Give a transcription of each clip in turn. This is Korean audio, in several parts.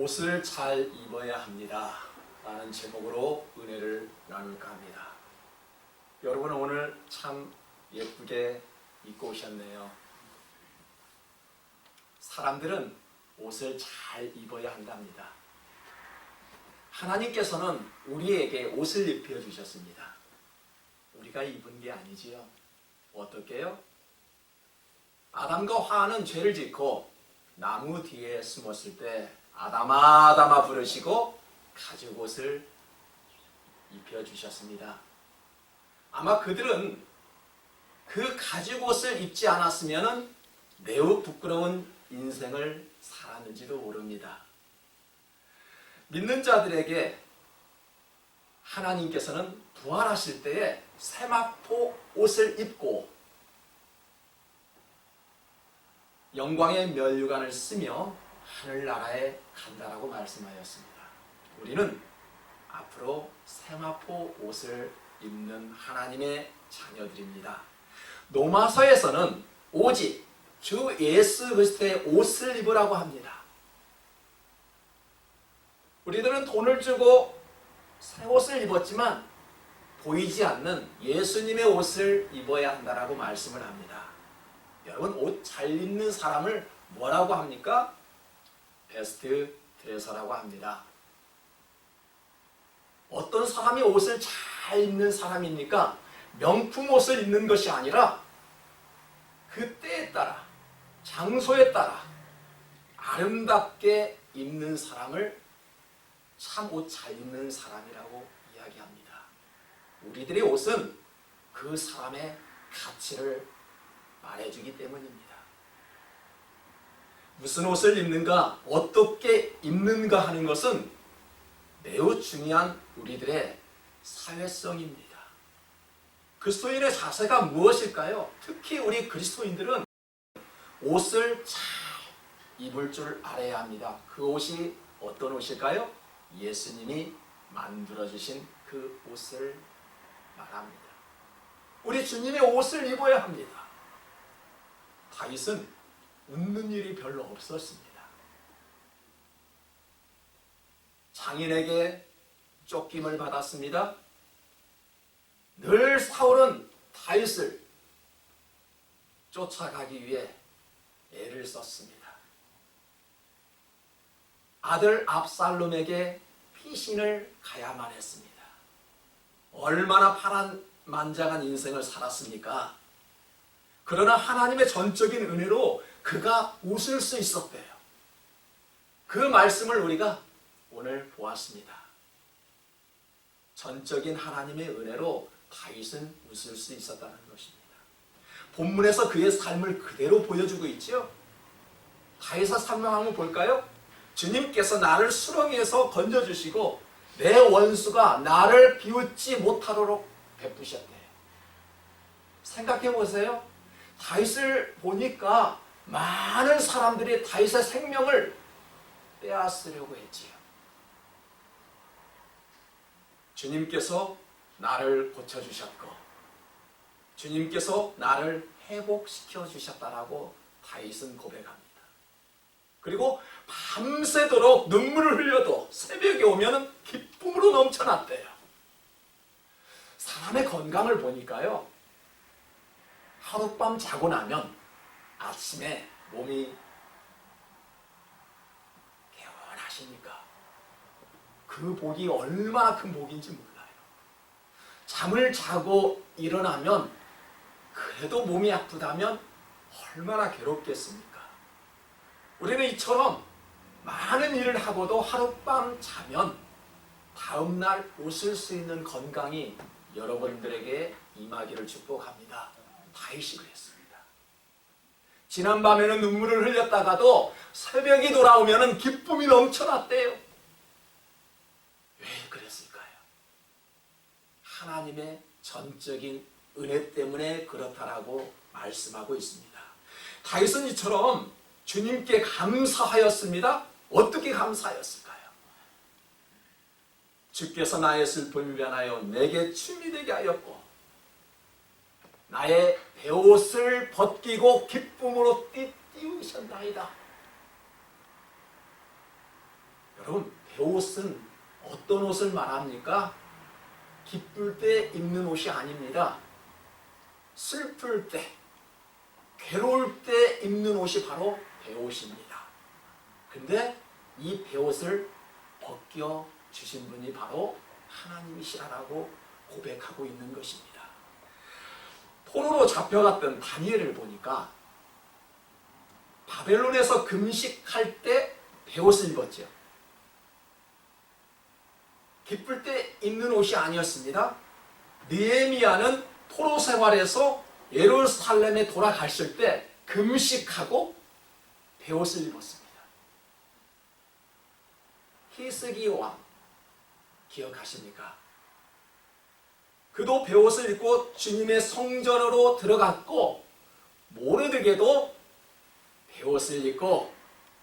옷을 잘 입어야 합니다 라는 제목으로 은혜를 나눌까 합니다. 여러분 오늘 참 예쁘게 입고 오셨네요. 사람들은 옷을 잘 입어야 한답니다. 하나님께서는 우리에게 옷을 입혀주셨습니다. 우리가 입은 게 아니지요. 어떻게요? 아담과 하와는 죄를 짓고 나무 뒤에 숨었을 때 아담아 아담아 부르시고 가죽옷을 입혀주셨습니다. 아마 그들은 그 가죽옷을 입지 않았으면 매우 부끄러운 인생을 살았는지도 모릅니다. 믿는 자들에게 하나님께서는 부활하실 때에 세마포 옷을 입고 영광의 면류관을 쓰며 하늘나라에 간다라고 말씀하였습니다. 우리는 앞으로 세마포 옷을 입는 하나님의 자녀들입니다. 로마서에서는 오직 주 예수 그리스도의 옷을 입으라고 합니다. 우리들은 돈을 주고 새 옷을 입었지만 보이지 않는 예수님의 옷을 입어야 한다라고 말씀을 합니다. 여러분 옷 잘 입는 사람을 뭐라고 합니까? 베스트 드레서라고 합니다. 어떤 사람이 옷을 잘 입는 사람입니까? 명품 옷을 입는 것이 아니라 그 때에 따라 장소에 따라 아름답게 입는 사람을 참 옷 잘 입는 사람이라고 이야기합니다. 우리들의 옷은 그 사람의 가치를 말해주기 때문입니다. 무슨 옷을 입는가, 어떻게 입는가 하는 것은 매우 중요한 우리들의 사회성입니다. 그리스도인의 자세가 무엇일까요? 특히 우리 그리스도인들은 옷을 잘 입을 줄 알아야 합니다. 그 옷이 어떤 옷일까요? 예수님이 만들어주신 그 옷을 말합니다. 우리 주님의 옷을 입어야 합니다. 다윗은 웃는 일이 별로 없었습니다. 장인에게 쫓김을 받았습니다. 늘 사울은 다윗을 쫓아가기 위해 애를 썼습니다. 아들 압살롬에게 피신을 가야만 했습니다. 얼마나 파란만장한 인생을 살았습니까? 그러나 하나님의 전적인 은혜로 그가 웃을 수 있었대요. 그 말씀을 우리가 오늘 보았습니다. 전적인 하나님의 은혜로 다윗은 웃을 수 있었다는 것입니다. 본문에서 그의 삶을 그대로 보여주고 있죠. 다윗의 삶을 한번 볼까요? 주님께서 나를 수렁에서 건져주시고 내 원수가 나를 비웃지 못하도록 베푸셨대요. 생각해 보세요. 다윗을 보니까 많은 사람들이 다윗의 생명을 빼앗으려고 했지요. 주님께서 나를 고쳐주셨고 주님께서 나를 회복시켜 주셨다라고 다윗은 고백합니다. 그리고 밤새도록 눈물을 흘려도 새벽에 오면 기쁨으로 넘쳐났대요. 사람의 건강을 보니까요, 하룻밤 자고 나면 아침에 몸이 개운하십니까? 그 복이 얼마나 큰 복인지 몰라요. 잠을 자고 일어나면 그래도 몸이 아프다면 얼마나 괴롭겠습니까? 우리는 이처럼 많은 일을 하고도 하룻밤 자면 다음날 웃을 수 있는 건강이 여러분들에게 임하기를 축복합니다. 다윗이 그랬습니다. 지난밤에는 눈물을 흘렸다가도 새벽이 돌아오면 기쁨이 넘쳐났대요. 왜 그랬을까요? 하나님의 전적인 은혜 때문에 그렇다라고 말씀하고 있습니다. 다윗은 이처럼 주님께 감사하였습니다. 어떻게 감사하였을까요? 주께서 나의 슬픔을 변하여 내게 춤이 되게 하였고 나의 베옷을 벗기고 기쁨으로 띠우셨나이다. 여러분, 베옷은 어떤 옷을 말합니까? 기쁠 때 입는 옷이 아닙니다. 슬플 때, 괴로울 때 입는 옷이 바로 베옷입니다. 근데 이 베옷을 벗겨 주신 분이 바로 하나님이시라고 고백하고 있는 것입니다. 포로로 잡혀갔던 다니엘을 보니까 바벨론에서 금식할 때 베옷을 입었죠. 기쁠 때 입는 옷이 아니었습니다. 느헤미야는 포로 생활에서 예루살렘에 돌아갔을 때 금식하고 베옷을 입었습니다. 히스기 왕 기억하십니까? 그도 베옷을 입고 주님의 성전으로 들어갔고 모르드게도 베옷을 입고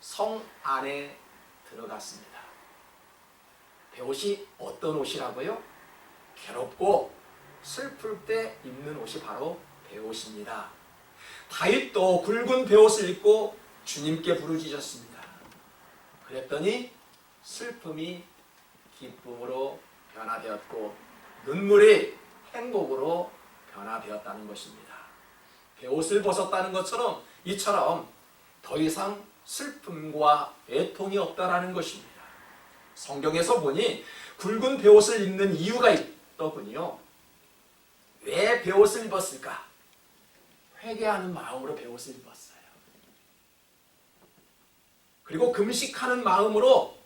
성 안에 들어갔습니다. 베옷이 어떤 옷이라고요? 괴롭고 슬플 때 입는 옷이 바로 베옷입니다. 다윗도 굵은 베옷을 입고 주님께 부르짖었습니다. 그랬더니 슬픔이 기쁨으로 변화되었고 눈물이 행복으로 변화되었다는 것입니다. 베옷을 벗었다는 것처럼 이처럼 더 이상 슬픔과 애통이 없다라는 것입니다. 성경에서 보니 굵은 베옷을 입는 이유가 있더군요. 왜 베옷을 입었을까? 회개하는 마음으로 베옷을 입었어요. 그리고 금식하는 마음으로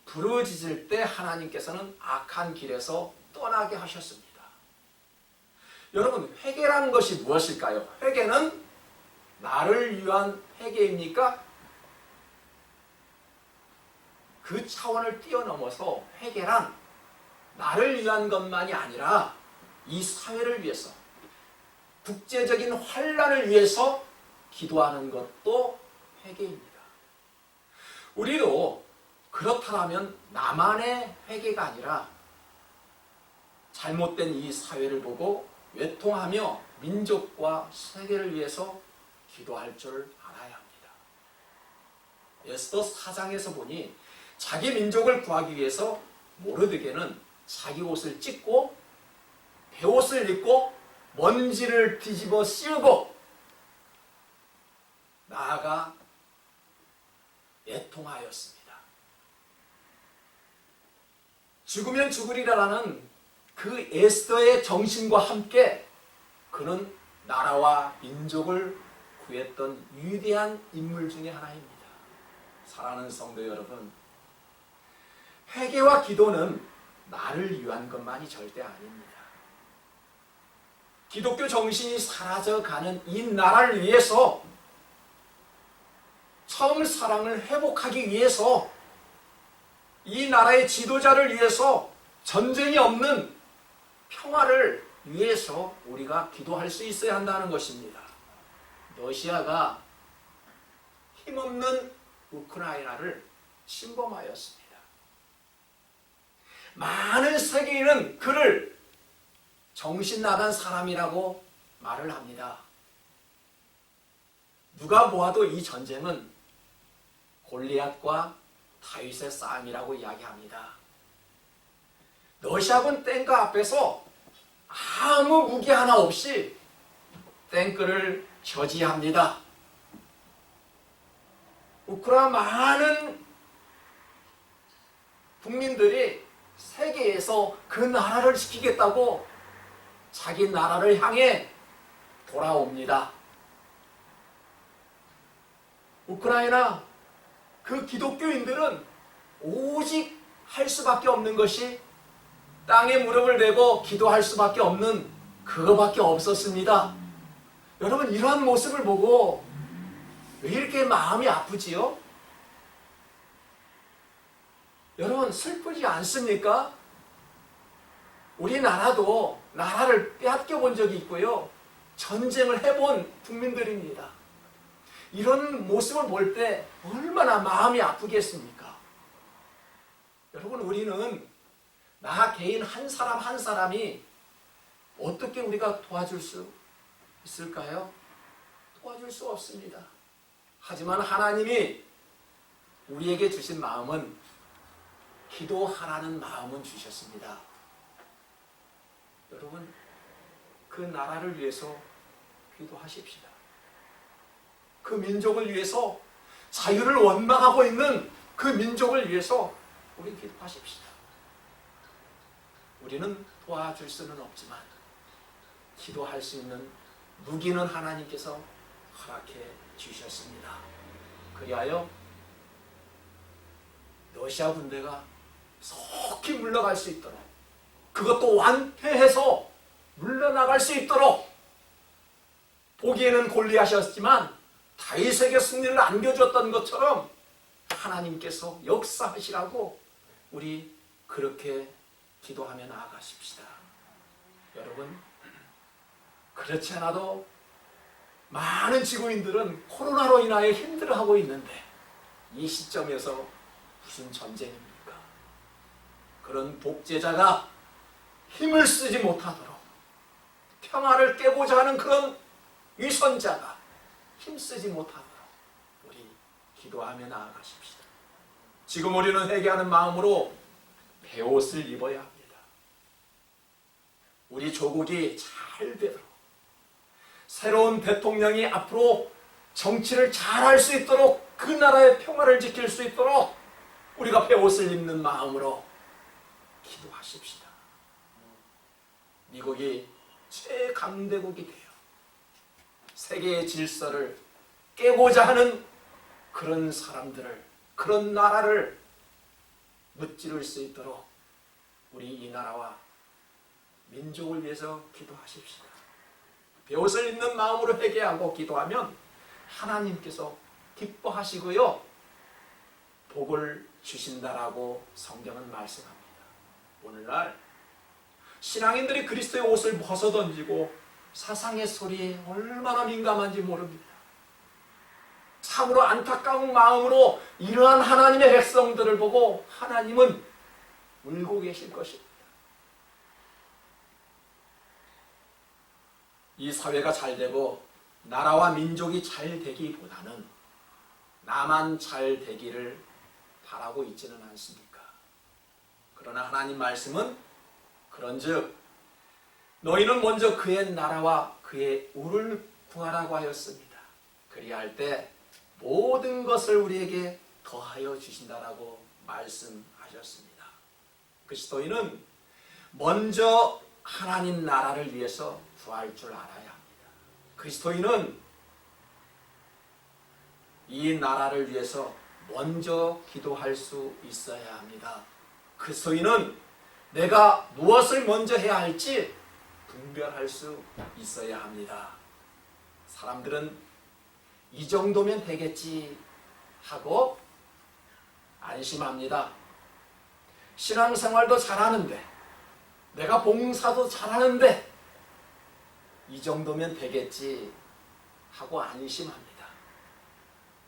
부르짖을 때 하나님께서는 악한 길에서 떠나게 하셨습니다. 여러분, 회개라는 것이 무엇일까요? 회개는 나를 위한 회개입니까? 그 차원을 뛰어넘어서 회개란 나를 위한 것만이 아니라 이 사회를 위해서, 국제적인 환란을 위해서 기도하는 것도 회개입니다. 우리도 그렇다면 나만의 회개가 아니라 잘못된 이 사회를 보고 외통하며 민족과 세계를 위해서 기도할 줄 알아야 합니다. 에스더 4장에서 보니 자기 민족을 구하기 위해서 모르드게는 자기 옷을 찢고 베옷을 입고 먼지를 뒤집어 씌우고 나아가 애통하였습니다. 죽으면 죽으리라라는 그 에스더의 정신과 함께 그는 나라와 민족을 구했던 위대한 인물 중에 하나입니다. 사랑하는 성도 여러분, 회개와 기도는 나를 위한 것만이 절대 아닙니다. 기독교 정신이 사라져가는 이 나라를 위해서, 처음 사랑을 회복하기 위해서, 이 나라의 지도자를 위해서, 전쟁이 없는 평화를 위해서 우리가 기도할 수 있어야 한다는 것입니다. 러시아가 힘없는 우크라이나를 침범하였습니다. 많은 세계인은 그를 정신 나간 사람이라고 말을 합니다. 누가 보아도 이 전쟁은 골리앗과 다윗의 싸움이라고 이야기합니다. 러시아군 탱크 앞에서 아무 무기 하나 없이 탱크를 저지합니다. 우크라이나 많은 국민들이 세계에서 그 나라를 지키겠다고 자기 나라를 향해 돌아옵니다. 우크라이나 그 기독교인들은 오직 할 수밖에 없는 것이 땅에 무릎을 대고 기도할 수밖에 없는 그거밖에 없었습니다. 여러분, 이러한 모습을 보고 왜 이렇게 마음이 아프지요? 여러분, 슬프지 않습니까? 우리나라도 나라를 빼앗겨 본 적이 있고요. 전쟁을 해본 국민들입니다. 이런 모습을 볼 때 얼마나 마음이 아프겠습니까? 여러분, 우리는 나 개인 한 사람 한 사람이 어떻게 우리가 도와줄 수 있을까요? 도와줄 수 없습니다. 하지만 하나님이 우리에게 주신 마음은 기도하라는 마음은 주셨습니다. 여러분, 그 나라를 위해서 기도하십시다. 그 민족을 위해서, 자유를 원망하고 있는 그 민족을 위해서 우리 기도하십시다. 우리는 도와줄 수는 없지만 기도할 수 있는 무기는 하나님께서 허락해 주셨습니다. 그리하여 러시아 군대가 속히 물러갈 수 있도록, 그것도 완패해서 물러나갈 수 있도록, 보기에는 골리앗이었지만 다윗에게 승리를 안겨줬던 것처럼 하나님께서 역사하시라고 우리 그렇게 기도하며 나아가십시다. 여러분, 그렇지 않아도 많은 지구인들은 코로나로 인하여 힘들어하고 있는데 이 시점에서 무슨 전쟁입니까? 그런 독재자가 힘을 쓰지 못하도록, 평화를 깨고자 하는 그런 위선자가 힘쓰지 못하도록 우리 기도하며 나아가십시다. 지금 우리는 회개하는 마음으로 베옷을 입어야 합니다. 우리 조국이 잘 되도록, 새로운 대통령이 앞으로 정치를 잘할 수 있도록, 그 나라의 평화를 지킬 수 있도록 우리가 베옷을 입는 마음으로 기도하십시다. 미국이 최강대국이 되어 세계의 질서를 깨고자 하는 그런 사람들을, 그런 나라를 무찌를 수 있도록 우리 이 나라와 민족을 위해서 기도하십시다. 베옷을 입는 마음으로 회개하고 기도하면 하나님께서 기뻐하시고요, 복을 주신다라고 성경은 말씀합니다. 오늘날 신앙인들이 그리스도의 옷을 벗어던지고 사상의 소리에 얼마나 민감한지 모릅니다. 참으로 안타까운 마음으로 이러한 하나님의 백성들을 보고 하나님은 울고 계실 것입니다. 이 사회가 잘 되고 나라와 민족이 잘 되기보다는 나만 잘 되기를 바라고 있지는 않습니까? 그러나 하나님 말씀은 그런즉 너희는 먼저 그의 나라와 그의 의를 구하라고 하였습니다. 그리할 때 모든 것을 우리에게 더하여 주신다라고 말씀하셨습니다. 그리스도인은 먼저 하나님 나라를 위해서 구할 줄 알아야 합니다. 그리스도인은 이 나라를 위해서 먼저 기도할 수 있어야 합니다. 그리스도인은 내가 무엇을 먼저 해야 할지 분별할 수 있어야 합니다. 사람들은 이 정도면 되겠지 하고 안심합니다. 신앙생활도 잘하는데, 내가 봉사도 잘하는데 이 정도면 되겠지 하고 안심합니다.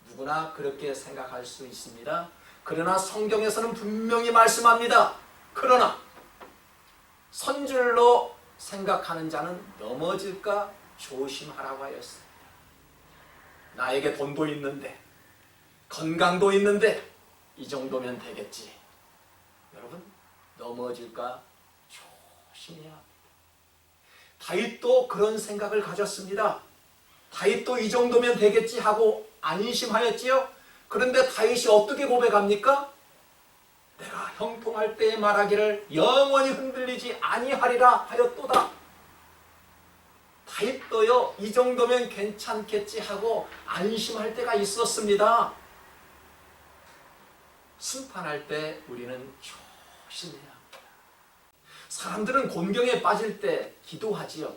누구나 그렇게 생각할 수 있습니다. 그러나 성경에서는 분명히 말씀합니다. 그러나 선줄로 생각하는 자는 넘어질까 조심하라고 하였습니다. 나에게 돈도 있는데, 건강도 있는데 이 정도면 되겠지. 여러분, 넘어질까 조심해야 합니다. 다윗도 그런 생각을 가졌습니다. 다윗도 이 정도면 되겠지 하고 안심하였지요. 그런데 다윗이 어떻게 고백합니까? 내가 형통할 때에 말하기를 영원히 흔들리지 아니하리라 하였도다. 다윗도요, 이 정도면 괜찮겠지 하고 안심할 때가 있었습니다. 심판할 때 우리는 조심해야 합니다. 사람들은 곤경에 빠질 때 기도하지요.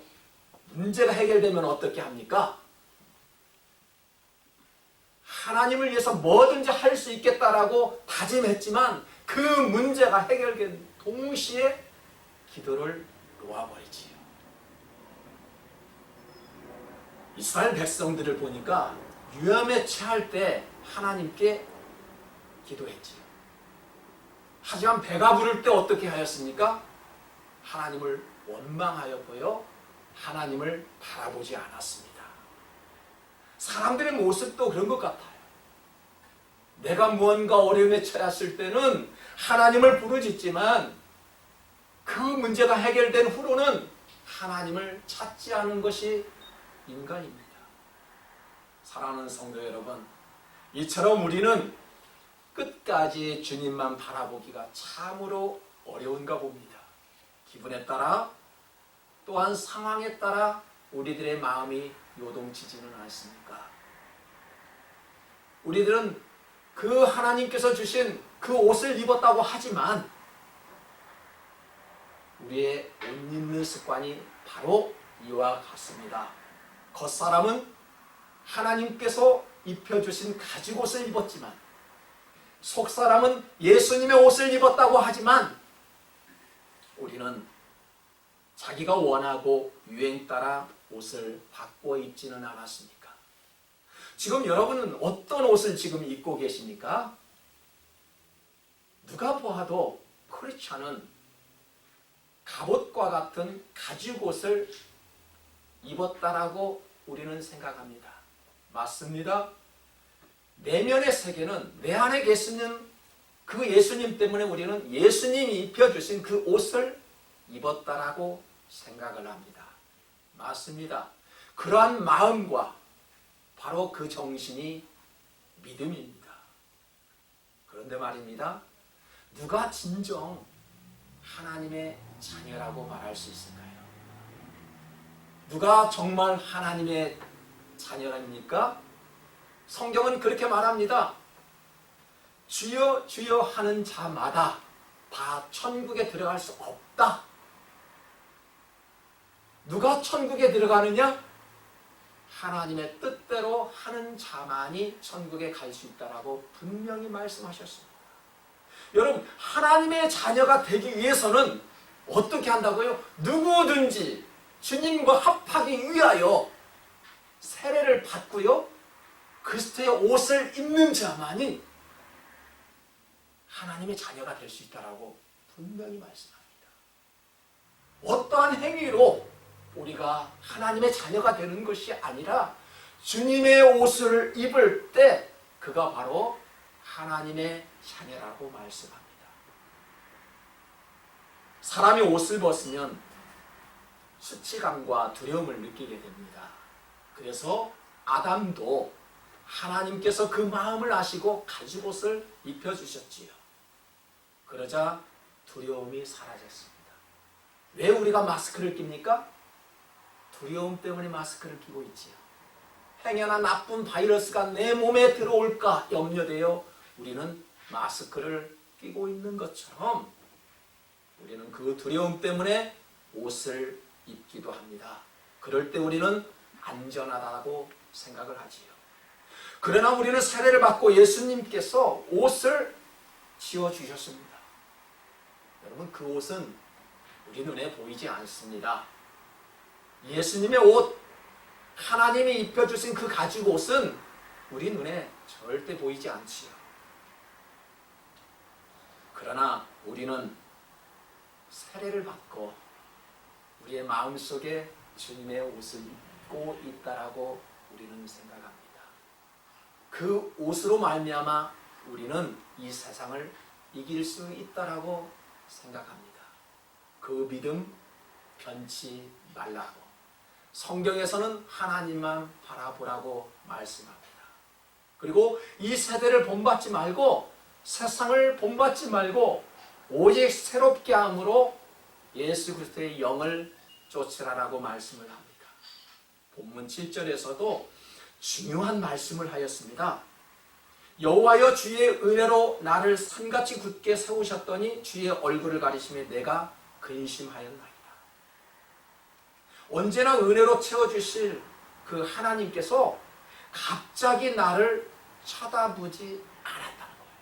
문제가 해결되면 어떻게 합니까? 하나님을 위해서 뭐든지 할 수 있겠다라고 다짐했지만 그 문제가 해결된 동시에 기도를 놓아버리지요. 이스라엘 백성들을 보니까 위험에 처할 때 하나님께 기도했지요. 하지만 배가 부를 때 어떻게 하였습니까? 하나님을 원망하였고요, 하나님을 바라보지 않았습니다. 사람들의 모습도 그런 것 같아요. 내가 무언가 어려움에 처했을 때는 하나님을 부르짖지만 그 문제가 해결된 후로는 하나님을 찾지 않은 것이 인간입니다. 사랑하는 성도 여러분, 이처럼 우리는 끝까지 주님만 바라보기가 참으로 어려운가 봅니다. 기분에 따라 또한 상황에 따라 우리들의 마음이 요동치지는 않습니까? 우리들은 그 하나님께서 주신 그 옷을 입었다고 하지만 우리의 옷 입는 습관이 바로 이와 같습니다. 겉사람은 하나님께서 입혀주신 가죽옷을 입었지만 속사람은 예수님의 옷을 입었다고 하지만 우리는 자기가 원하고 유행 따라 옷을 바꿔 입지는 않았습니까? 지금 여러분은 어떤 옷을 지금 입고 계십니까? 누가 보아도 크리스찬은 갑옷과 같은 가죽옷을 입었다라고 우리는 생각합니다. 맞습니다. 내면의 세계는 내 안에 계시는 그 예수님 때문에 우리는 예수님이 입혀주신 그 옷을 입었다라고 생각을 합니다. 맞습니다. 그러한 마음과 바로 그 정신이 믿음입니다. 그런데 말입니다. 누가 진정 하나님의 자녀라고 말할 수 있을까요? 누가 정말 하나님의 자녀랍니까? 성경은 그렇게 말합니다. 주여 주여 하는 자마다 다 천국에 들어갈 수 없다. 누가 천국에 들어가느냐? 하나님의 뜻대로 하는 자만이 천국에 갈 수 있다라고 분명히 말씀하셨습니다. 여러분, 하나님의 자녀가 되기 위해서는 어떻게 한다고요? 누구든지 주님과 합하기 위하여 세례를 받고요, 그리스도의 옷을 입는 자만이 하나님의 자녀가 될 수 있다라고 분명히 말씀합니다. 어떠한 행위로 우리가 하나님의 자녀가 되는 것이 아니라 주님의 옷을 입을 때 그가 바로 하나님의 자녀라고 말씀합니다. 사람이 옷을 벗으면 수치감과 두려움을 느끼게 됩니다. 그래서 아담도 하나님께서 그 마음을 아시고 가죽옷을 입혀주셨지요. 그러자 두려움이 사라졌습니다. 왜 우리가 마스크를 낍니까? 두려움 때문에 마스크를 끼고 있지요. 행여나 나쁜 바이러스가 내 몸에 들어올까 염려되어 우리는 마스크를 끼고 있는 것처럼 우리는 그 두려움 때문에 옷을 입기도 합니다. 그럴 때 우리는 안전하다고 생각을 하지요. 그러나 우리는 세례를 받고 예수님께서 옷을 지어주셨습니다. 여러분, 그 옷은 우리 눈에 보이지 않습니다. 예수님의 옷, 하나님이 입혀주신 그 가죽 옷은 우리 눈에 절대 보이지 않지요. 그러나 우리는 세례를 받고 우리의 마음속에 주님의 옷을 입고 있다라고 우리는 생각합니다. 그 옷으로 말미암아 우리는 이 세상을 이길 수 있다라고 생각합니다. 그 믿음 변치 말라고. 성경에서는 하나님만 바라보라고 말씀합니다. 그리고 이 세대를 본받지 말고 세상을 본받지 말고 오직 새롭게 함으로 예수 그리스도의 영을 쫓으라라고 말씀을 합니다. 본문 7절에서도 중요한 말씀을 하였습니다. 여호와여 주의 은혜로 나를 산같이 굳게 세우셨더니 주의 얼굴을 가리심에 내가 근심하였나이다. 언제나 은혜로 채워주실 그 하나님께서 갑자기 나를 쳐다보지 않았다는 거예요.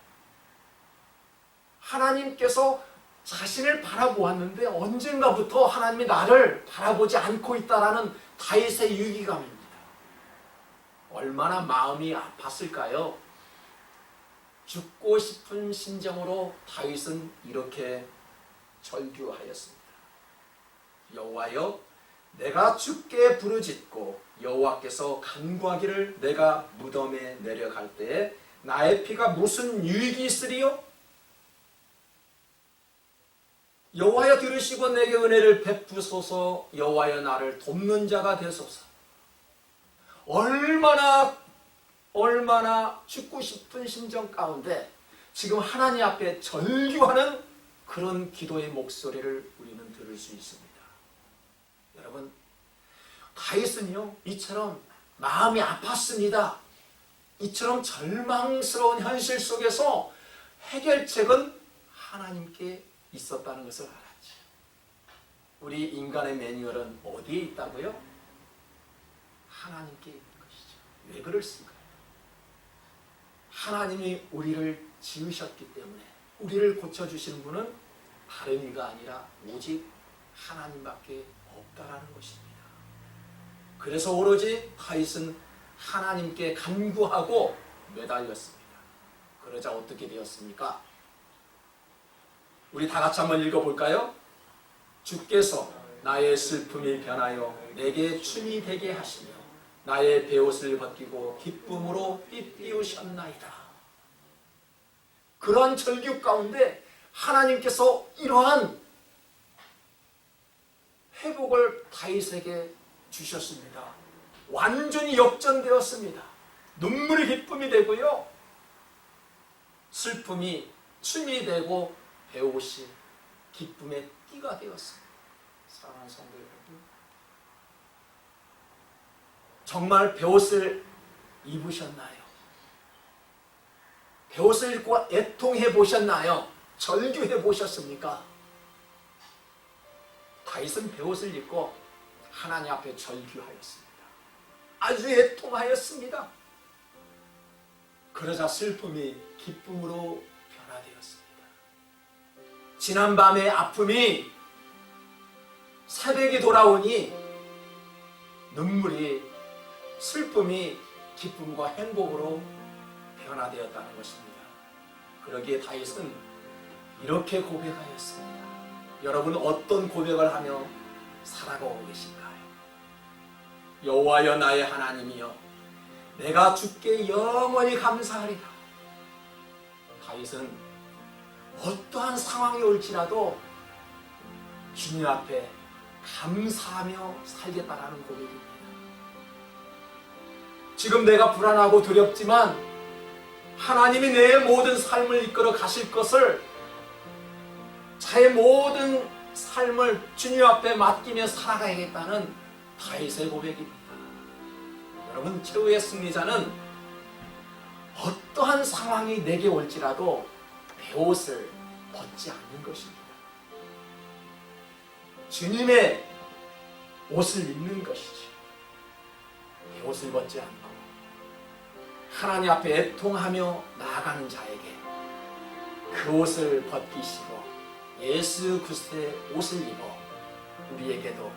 하나님께서 자신을 바라보았는데 언젠가부터 하나님이 나를 바라보지 않고 있다라는 다윗의 유기감입니다. 얼마나 마음이 아팠을까요? 죽고 싶은 심정으로 다윗은 이렇게 절규하였습니다. 여호와여, 내가 주께 부르짖고 여호와께서 간구하기를 내가 무덤에 내려갈 때에 나의 피가 무슨 유익이 있으리요? 여호와여 들으시고 내게 은혜를 베푸소서. 여호와여 나를 돕는 자가 되소서. 얼마나 죽고 싶은 심정 가운데 지금 하나님 앞에 절규하는 그런 기도의 목소리를 우리는 들을 수 있습니다. 여러분, 다윗은요 이처럼 마음이 아팠습니다. 이처럼 절망스러운 현실 속에서 해결책은 하나님께 있었다는 것을 알았죠. 우리 인간의 매뉴얼은 어디에 있다고요? 하나님께 있는 것이죠. 왜 그럴까요? 하나님이 우리를 지으셨기 때문에 우리를 고쳐주시는 분은 다른 이가 아니라 오직 하나님밖에 없다라는 것입니다. 그래서 오로지 다윗은 하나님께 간구하고 매달렸습니다. 그러자 어떻게 되었습니까? 우리 다 같이 한번 읽어볼까요? 주께서 나의 슬픔이 변하여 내게 춤이 되게 하시며 나의 베옷을 벗기고 기쁨으로 삐삐우셨나이다. 그러한 절규 가운데 하나님께서 이러한 회복을 다윗에게 주셨습니다. 완전히 역전되었습니다. 눈물이 기쁨이 되고요, 슬픔이 춤이 되고 베옷이 기쁨의 띠가 되었습니다. 사랑하는 성도 여러분, 정말 베옷을 입으셨나요? 베옷을 입고 애통해 보셨나요? 절규해 보셨습니까? 다윗은 베옷을 입고 하나님 앞에 절규하였습니다. 아주 애통하였습니다. 그러자 슬픔이 기쁨으로 변화되었습니다. 지난밤의 아픔이 새벽이 돌아오니 눈물이, 슬픔이 기쁨과 행복으로 변화되었다는 것입니다. 그러기에 다윗은 이렇게 고백하였습니다. 여러분, 어떤 고백을 하며 살아가고 계신가요? 여호와여 나의 하나님이여, 내가 주께 영원히 감사하리라. 다윗은 어떠한 상황이 올지라도 주님 앞에 감사하며 살겠다라는 고백입니다. 지금 내가 불안하고 두렵지만 하나님이 내 모든 삶을 이끌어 가실 것을, 자의 모든 삶을 주님 앞에 맡기며 살아가야겠다는 다윗의 고백입니다. 여러분, 최후의 승리자는 어떠한 상황이 내게 올지라도 베옷을 벗지 않는 것입니다. 주님의 옷을 입는 것이지, 베옷을 벗지 않고 하나님 앞에 애통하며 나아가는 자에게 그 옷을 벗기시고 예수 그리스도의 옷을 입어 우리에게도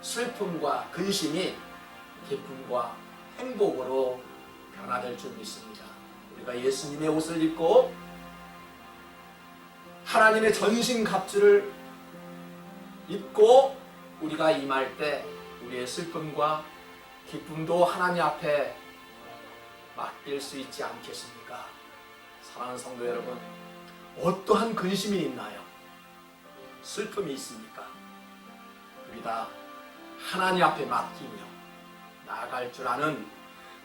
슬픔과 근심이 기쁨과 행복으로 변화될 줄 믿습니다. 우리가 예수님의 옷을 입고 하나님의 전신 갑주를 입고 우리가 임할 때 우리의 슬픔과 기쁨도 하나님 앞에 맡길 수 있지 않겠습니까? 사랑하는 성도 여러분, 어떠한 근심이 있나요? 슬픔이 있습니까? 우리 다 하나님 앞에 맡기며 나아갈 줄 아는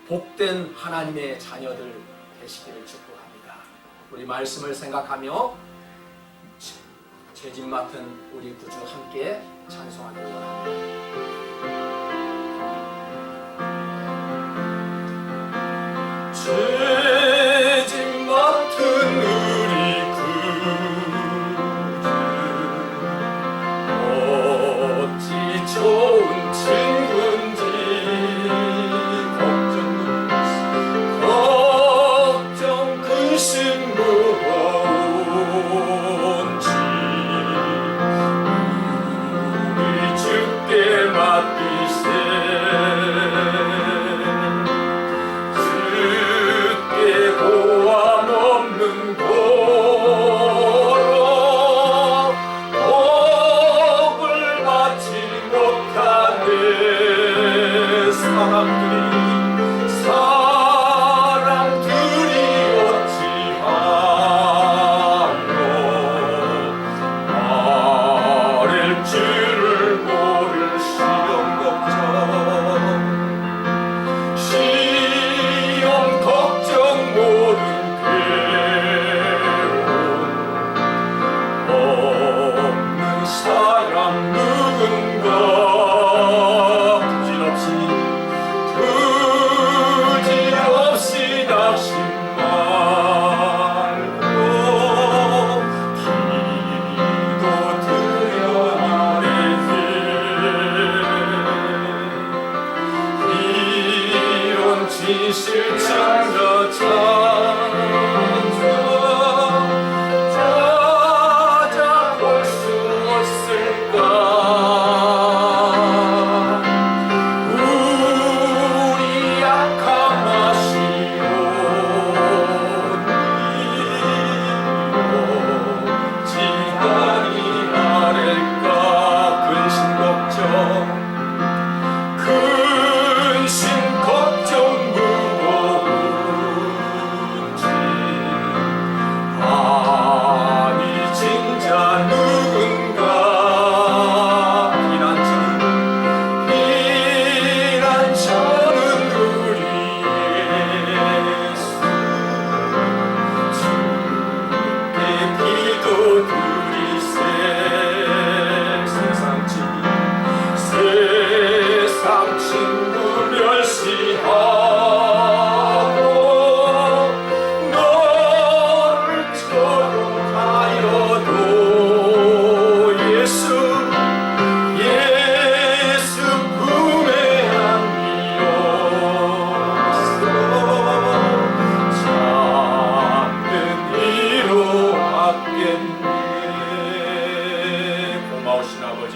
복된 하나님의 자녀들 되시기를 축복합니다. 우리 말씀을 생각하며 죄짐 맡은 우리 구주 함께 찬송하기를 원합니다. 죄짐 맡은 우리 구주, 어찌 좋은 친구인지 걱정 근심 무거운지 우리 주께 맡기세.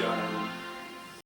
주여 하나님